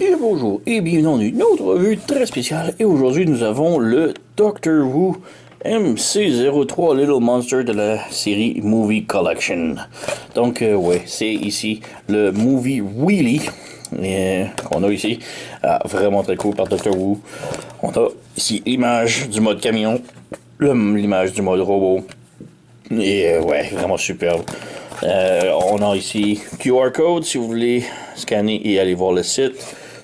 Et bonjour et bienvenue dans une autre revue très spéciale. Et aujourd'hui nous avons le Doctor Who MC03 Little Monster de la série Movie Collection. Donc ouais, c'est ici le Movie Wheelie qu'on a ici. Vraiment très cool par Doctor Who. On a ici l'image du mode camion, l'image du mode robot. Et ouais, vraiment superbe. On a ici QR code si vous voulez scanner et aller voir le site.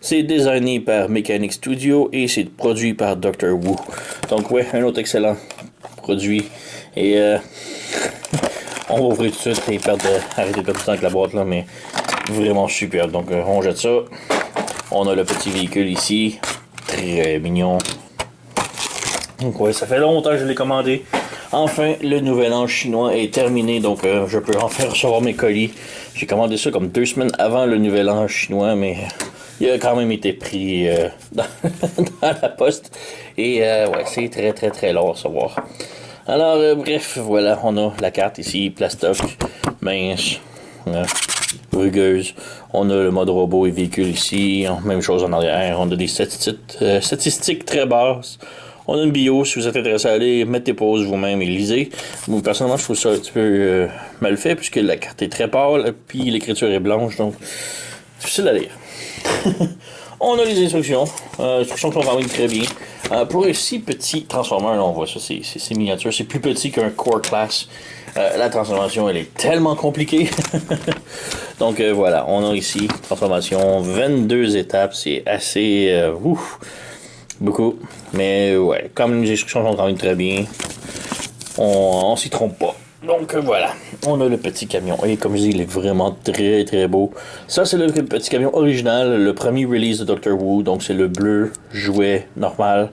C'est designé par Mechanic Studio et c'est produit par Doctor Who. Donc ouais, un autre excellent produit. Et on va ouvrir tout de suite et arrêter de perdre du temps avec la boîte là, mais vraiment super. Donc on jette ça. On a le petit véhicule ici. Très mignon. Donc ouais, ça fait longtemps que je l'ai commandé. Enfin, le nouvel an chinois est terminé, donc je peux enfin recevoir mes colis. J'ai commandé ça comme 2 semaines avant le nouvel an chinois, mais il a quand même été pris dans la poste. Et ouais, c'est très très très long à recevoir. Alors, bref, voilà, on a la carte ici, plastoc, mince, rugueuse. On a le mode robot et véhicule ici, même chose en arrière. On a des statistiques très basses. On a une bio, si vous êtes intéressé à aller, mettez pause vous-même et lisez. Moi, personnellement, je trouve ça un petit peu mal fait, puisque la carte est très pâle, puis l'écriture est blanche, donc difficile à lire. On a les instructions. Les instructions sont quand même très bien. Pour un si petit transformer, là, on voit ça, c'est miniature, c'est plus petit qu'un Core Class. La transformation, elle est tellement compliquée. Donc voilà, on a ici, transformation, 22 étapes, c'est assez... beaucoup. Mais ouais, comme les instructions sont quand même très bien, on s'y trompe pas. Donc voilà, on a le petit camion. Et comme je dis, il est vraiment très très beau. Ça, c'est le petit camion original, le premier release de Doctor Who. Donc c'est le bleu jouet normal.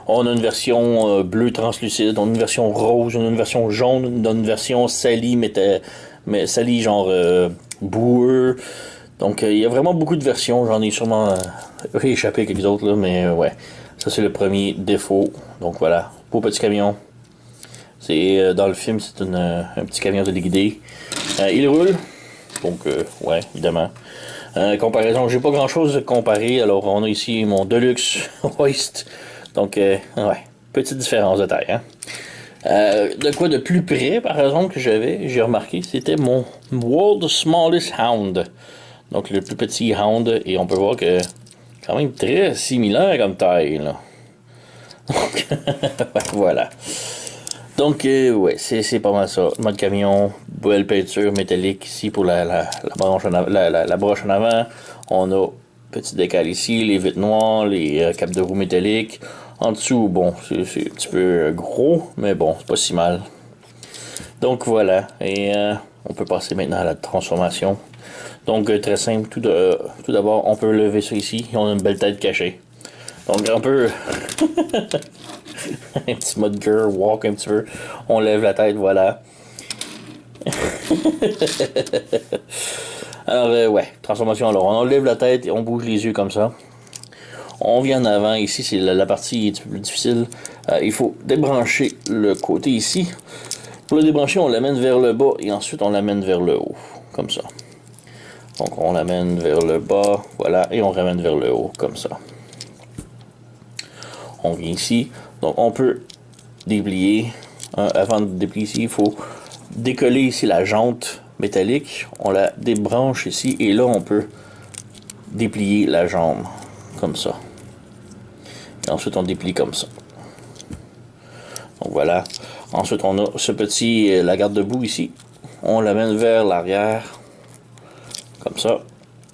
On a une version bleu translucide, on a une version rose, on a une version jaune, on a une version sali, mais sali genre boueux. Donc il y a vraiment beaucoup de versions. J'en ai sûrement échappé quelques autres là, mais ouais. Ça, c'est le premier défaut. Donc voilà, beau petit camion. C'est dans le film, c'est un petit camion de liquidé. Il roule. Donc, ouais, évidemment. Comparaison, j'ai pas grand chose à comparer. Alors, on a ici mon Deluxe Hoist. Donc, ouais, petite différence de taille. Hein? De quoi de plus près, par exemple, que j'ai remarqué, c'était mon World's Smallest Hound. Donc, le plus petit Hound. Et on peut voir que quand même très similaire comme taille, là. Donc, voilà. Donc, ouais, c'est pas mal ça. Mode camion, belle peinture métallique ici pour la branche la broche en avant. On a petit décal ici, les vitres noires, les capes de roue métalliques. En dessous, bon, c'est un petit peu gros, mais bon, c'est pas si mal. Donc, voilà. Et on peut passer maintenant à la transformation. Donc, très simple. Tout d'abord, on peut lever ça ici. On a une belle tête cachée. Donc, un peu... un petit mode girl walk un petit peu. On lève la tête, voilà. Alors, ouais, transformation. Alors, on enlève la tête et on bouge les yeux comme ça. On vient en avant. Ici, c'est la partie un petit peu plus difficile. Il faut débrancher le côté ici. Pour le débrancher, on l'amène vers le bas et ensuite on l'amène vers le haut. Comme ça. Donc on l'amène vers le bas, voilà, et on ramène vers le haut, comme ça. On vient ici, donc on peut déplier. Avant de déplier ici, il faut décoller ici la jante métallique. On la débranche ici, et là on peut déplier la jambe, comme ça. Et ensuite on déplie comme ça. Donc voilà. Ensuite on a ce petit, la garde-boue ici. On l'amène vers l'arrière. Comme ça.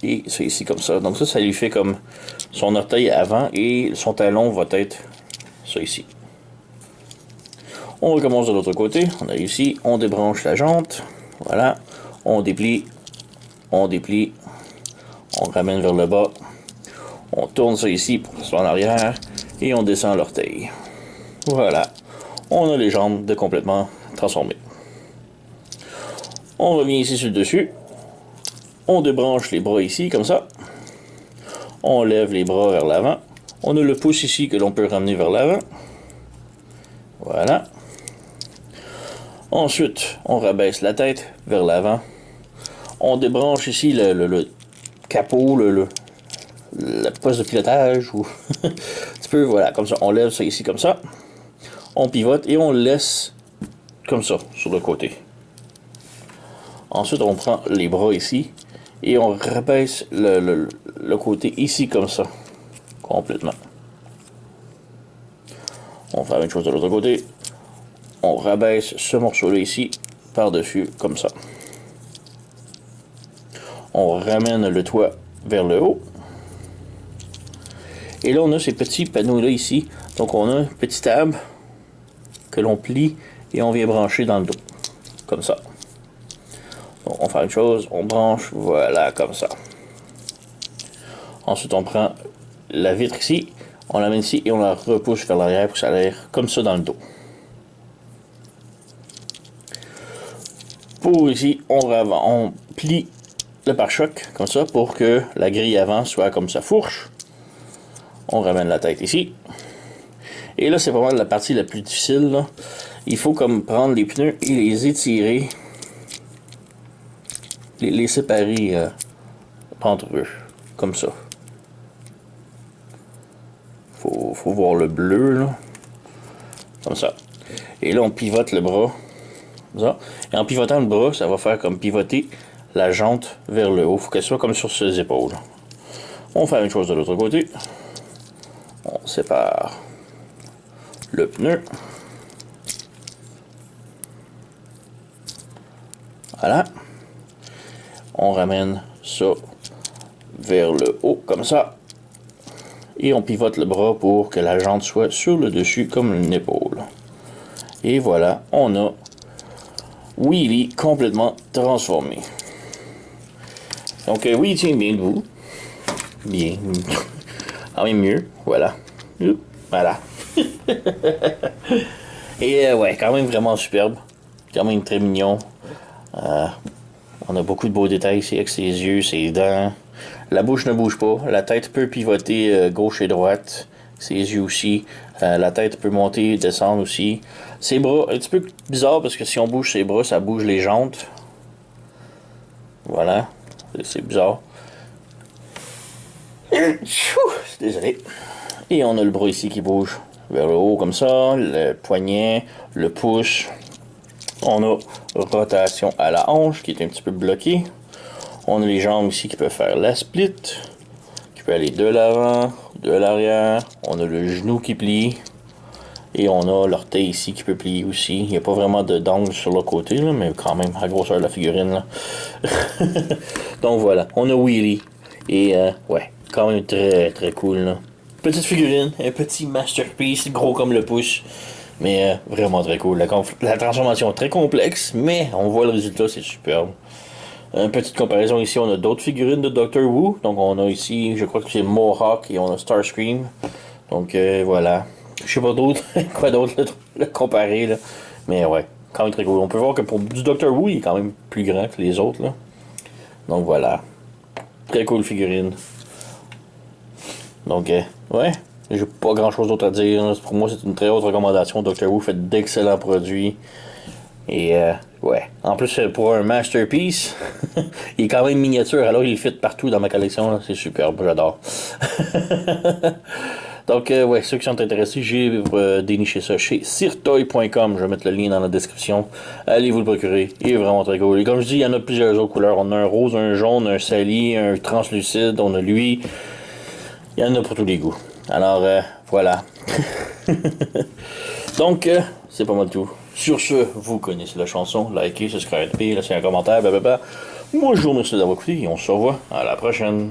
Et c'est ici comme ça. Donc ça lui fait comme son orteil avant et son talon va être ça ici. On recommence de l'autre côté. On a ici, on débranche la jante. Voilà. On déplie. On déplie. On ramène vers le bas. On tourne ça ici pour que ce soit en arrière. Et on descend l'orteil. Voilà. On a les jambes complètement transformées. On revient ici sur le dessus. On débranche les bras ici, comme ça. On lève les bras vers l'avant. On a le pouce ici que l'on peut ramener vers l'avant. Voilà. Ensuite, on rabaisse la tête vers l'avant. On débranche ici le capot, la poste de pilotage ou tu peux, voilà, comme ça, on lève ça ici comme ça, on pivote et on le laisse comme ça sur le côté. Ensuite, on prend les bras ici et on rabaisse le côté ici comme ça, complètement. On fait la même chose de l'autre côté. On rabaisse ce morceau-là ici par-dessus comme ça. On ramène le toit vers le haut. Et là, on a ces petits panneaux-là ici. Donc, on a un petit tab que l'on plie et on vient brancher dans le dos. Comme ça. Donc, on fait une chose, on branche, voilà, comme ça. Ensuite, on prend la vitre ici, on l'amène ici et on la repousse vers l'arrière pour que ça aille comme ça dans le dos. Pour ici, on plie le pare-choc comme ça pour que la grille avant soit comme ça fourche. On ramène la tête ici. Et là, c'est vraiment la partie la plus difficile, là. Il faut comme prendre les pneus et les étirer, les séparer entre eux, comme ça. Faut voir le bleu, là. Comme ça. Et là, on pivote le bras. Comme ça. Et en pivotant le bras, ça va faire comme pivoter la jante vers le haut. Faut qu'elle soit comme sur ses épaules. On fait une chose de l'autre côté. On sépare le pneu. Voilà. On ramène ça vers le haut comme ça. Et on pivote le bras pour que la jante soit sur le dessus comme une épaule. Et voilà, on a Wheelie complètement transformé. Donc oui, il tient bien debout. Bien. Ah même mieux. Voilà. Voilà. Et ouais, quand même vraiment superbe. Quand même très mignon. On a beaucoup de beaux détails ici avec ses yeux, ses dents. La bouche ne bouge pas. La tête peut pivoter gauche et droite. Ses yeux aussi. La tête peut monter et descendre aussi. Ses bras, un petit peu bizarre parce que si on bouge ses bras, ça bouge les jantes. Voilà. C'est bizarre. Désolé. Et on a le bras ici qui bouge vers le haut comme ça. Le poignet, le pouce. On a rotation à la hanche qui est un petit peu bloquée. On a les jambes ici qui peuvent faire la split. Qui peut aller de l'avant, de l'arrière. On a le genou qui plie. Et on a l'orteil ici qui peut plier aussi. Il n'y a pas vraiment d'angle sur le côté, là, mais quand même, à la grosseur de la figurine. Là. Donc voilà, on a Wheelie. Et ouais, quand même très très cool. Là. Petite figurine, un petit masterpiece, gros comme le pouce. Mais vraiment très cool. La transformation est très complexe, mais on voit le résultat, c'est superbe. Une petite comparaison ici, on a d'autres figurines de Doctor Who. Donc on a ici, je crois que c'est Mohawk et on a Starscream. Donc voilà. Je sais pas d'autre, quoi d'autre le comparer là. Mais ouais, quand même très cool. On peut voir que pour du Doctor Who, il est quand même plus grand que les autres là. Donc voilà. Très cool figurine. Donc ouais. J'ai pas grand chose d'autre à dire. Pour moi, c'est une très haute recommandation. Doctor Who fait d'excellents produits. Et ouais. En plus, pour un masterpiece, il est quand même miniature. Alors, il fit partout dans ma collection. C'est superbe. J'adore. Donc, ouais, ceux qui sont intéressés, j'ai déniché ça chez sirtoy.com. Je vais mettre le lien dans la description. Allez vous le procurer. Il est vraiment très cool. Et comme je dis, il y en a plusieurs autres couleurs. On a un rose, un jaune, un sali, un translucide. On a lui. Il y en a pour tous les goûts. Alors, voilà. Donc, c'est pas mal tout. Sur ce, vous connaissez la chanson. Likez, subscribez, laissez un commentaire, blablabla. Moi, je vous remercie d'avoir écouté et on se revoit à la prochaine.